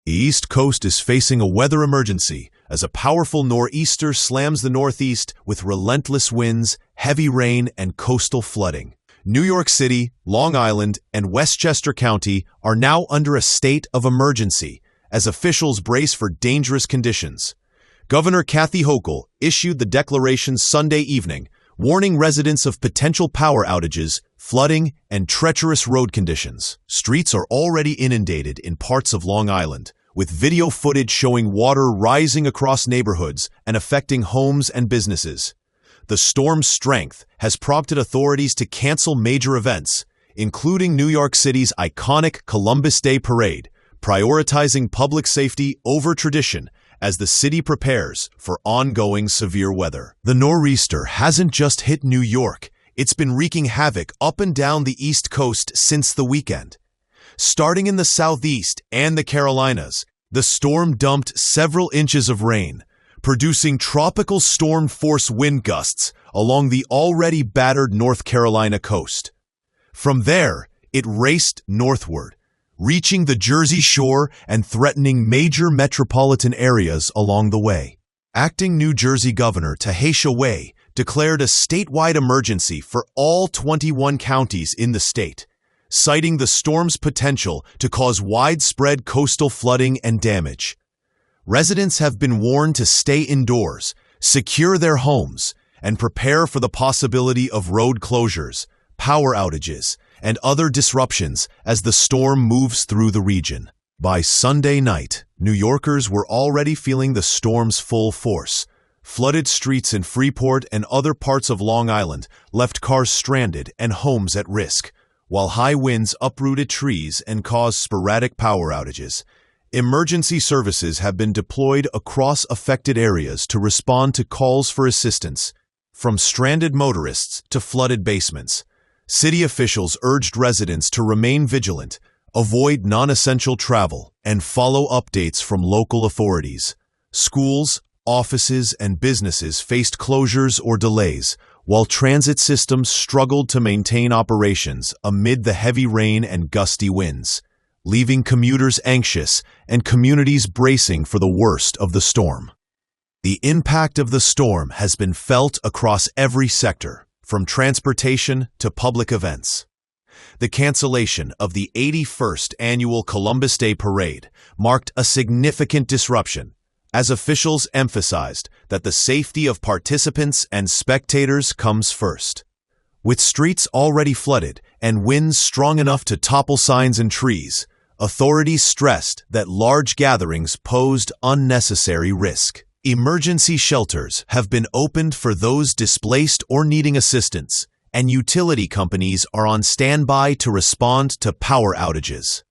The East Coast is facing a weather emergency as a powerful nor'easter slams the Northeast with relentless winds, heavy rain, and coastal flooding. New York City, Long Island, and Westchester County are now under a state of emergency as officials brace for dangerous conditions. Governor Kathy Hochul issued the declaration Sunday evening, warning residents of potential power outages, flooding, and treacherous road conditions. Streets are already inundated in parts of Long Island, with video footage showing water rising across neighborhoods and affecting homes and businesses. The storm's strength has prompted authorities to cancel major events, including New York City's iconic Columbus Day Parade, prioritizing public safety over tradition as the city prepares for ongoing severe weather. The nor'easter hasn't just hit New York, it's been wreaking havoc up and down the East Coast since the weekend. Starting in the Southeast and the Carolinas, the storm dumped several inches of rain, producing tropical storm-force wind gusts along the already battered North Carolina coast. From there, it raced northward, reaching the Jersey Shore and threatening major metropolitan areas along the way. Acting New Jersey Governor Tahesha Way declared a statewide emergency for all 21 counties in the state, citing the storm's potential to cause widespread coastal flooding and damage. Residents have been warned to stay indoors, secure their homes, and prepare for the possibility of road closures, power outages, and other disruptions as the storm moves through the region. By Sunday night, New Yorkers were already feeling the storm's full force. Flooded streets in Freeport and other parts of Long Island left cars stranded and homes at risk, while high winds uprooted trees and caused sporadic power outages. Emergency services have been deployed across affected areas to respond to calls for assistance, from stranded motorists to flooded basements. City officials urged residents to remain vigilant, avoid non-essential travel, and follow updates from local authorities. Schools, offices, and businesses faced closures or delays, while transit systems struggled to maintain operations amid the heavy rain and gusty winds, leaving commuters anxious and communities bracing for the worst of the storm. The impact of the storm has been felt across every sector, from transportation to public events. The cancellation of the 81st annual Columbus Day Parade marked a significant disruption, as officials emphasized that the safety of participants and spectators comes first. With streets already flooded and winds strong enough to topple signs and trees, authorities stressed that large gatherings posed unnecessary risk. Emergency shelters have been opened for those displaced or needing assistance, and utility companies are on standby to respond to power outages.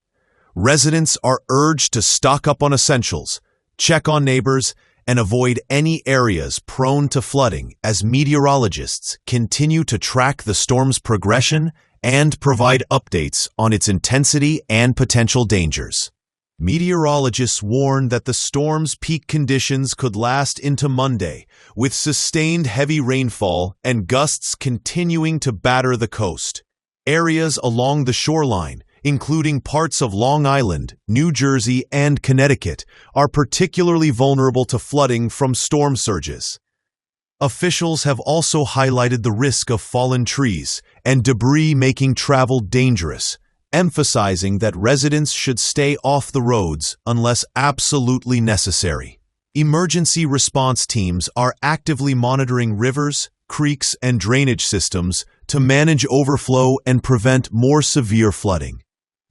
Residents are urged to stock up on essentials, check on neighbors, and avoid any areas prone to flooding as meteorologists continue to track the storm's progression and provide updates on its intensity and potential dangers. Meteorologists warn that the storm's peak conditions could last into Monday, with sustained heavy rainfall and gusts continuing to batter the coast. Areas along the shoreline, including parts of Long Island, New Jersey, and Connecticut, are particularly vulnerable to flooding from storm surges. Officials have also highlighted the risk of fallen trees and debris making travel dangerous, emphasizing that residents should stay off the roads unless absolutely necessary. Emergency response teams are actively monitoring rivers, creeks, and drainage systems to manage overflow and prevent more severe flooding.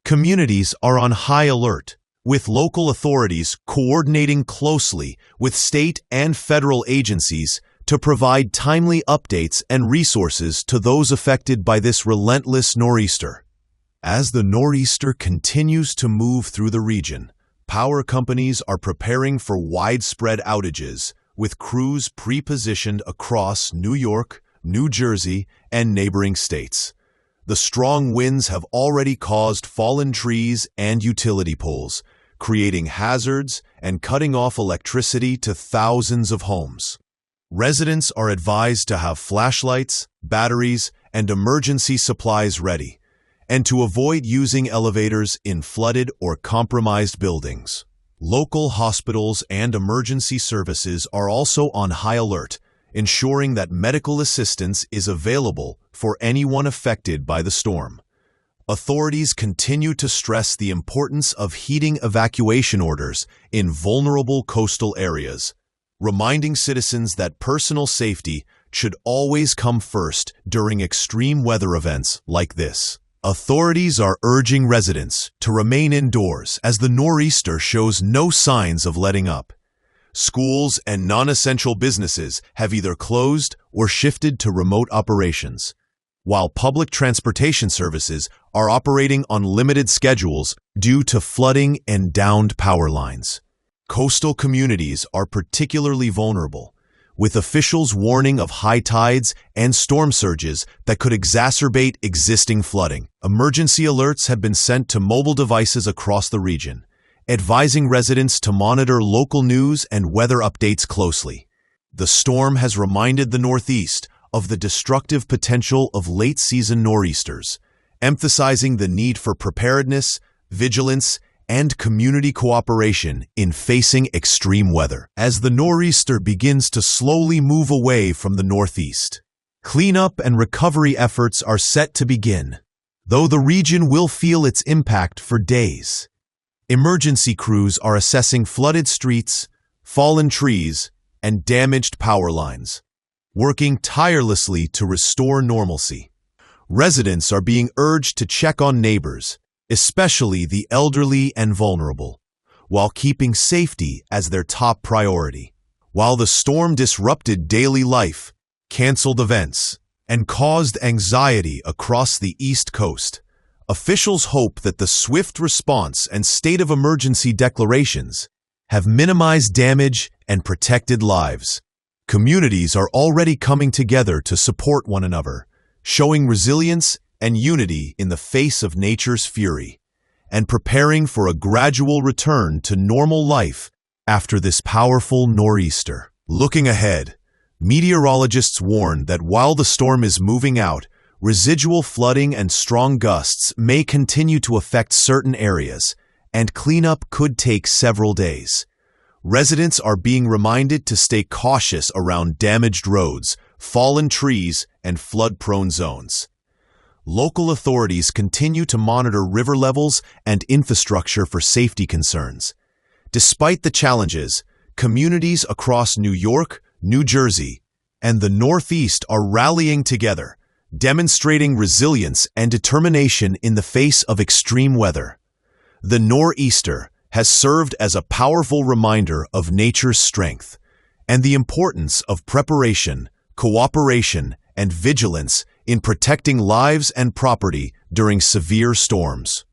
Communities are on high alert, with local authorities coordinating closely with state and federal agencies to provide timely updates and resources to those affected by this relentless nor'easter. As the nor'easter continues to move through the region, power companies are preparing for widespread outages, with crews pre-positioned across New York, New Jersey, and neighboring states. The strong winds have already caused fallen trees and utility poles, creating hazards and cutting off electricity to thousands of homes. Residents are advised to have flashlights, batteries, and emergency supplies ready, and to avoid using elevators in flooded or compromised buildings. Local hospitals and emergency services are also on high alert, ensuring that medical assistance is available for anyone affected by the storm. Authorities continue to stress the importance of heeding evacuation orders in vulnerable coastal areas, reminding citizens that personal safety should always come first during extreme weather events like this. Authorities are urging residents to remain indoors as the nor'easter shows no signs of letting up. Schools and non-essential businesses have either closed or shifted to remote operations, while public transportation services are operating on limited schedules due to flooding and downed power lines. Coastal communities are particularly vulnerable, with officials warning of high tides and storm surges that could exacerbate existing flooding. Emergency alerts have been sent to mobile devices across the region, advising residents to monitor local news and weather updates closely. The storm has reminded the Northeast of the destructive potential of late-season nor'easters, emphasizing the need for preparedness, vigilance, and community cooperation in facing extreme weather. As the nor'easter begins to slowly move away from the Northeast, cleanup and recovery efforts are set to begin, though the region will feel its impact for days. Emergency crews are assessing flooded streets, fallen trees, and damaged power lines, working tirelessly to restore normalcy. Residents are being urged to check on neighbors, especially the elderly and vulnerable, while keeping safety as their top priority. While the storm disrupted daily life, canceled events, and caused anxiety across the East Coast, officials hope that the swift response and state of emergency declarations have minimized damage and protected lives. Communities are already coming together to support one another, showing resilience and unity in the face of nature's fury, and preparing for a gradual return to normal life after this powerful nor'easter. Looking ahead, meteorologists warn that while the storm is moving out, residual flooding and strong gusts may continue to affect certain areas, and cleanup could take several days. Residents are being reminded to stay cautious around damaged roads, fallen trees, and flood-prone zones. Local authorities continue to monitor river levels and infrastructure for safety concerns. Despite the challenges, communities across New York, New Jersey, and the Northeast are rallying together, demonstrating resilience and determination in the face of extreme weather. The nor'easter has served as a powerful reminder of nature's strength and the importance of preparation, cooperation, and vigilance in protecting lives and property during severe storms.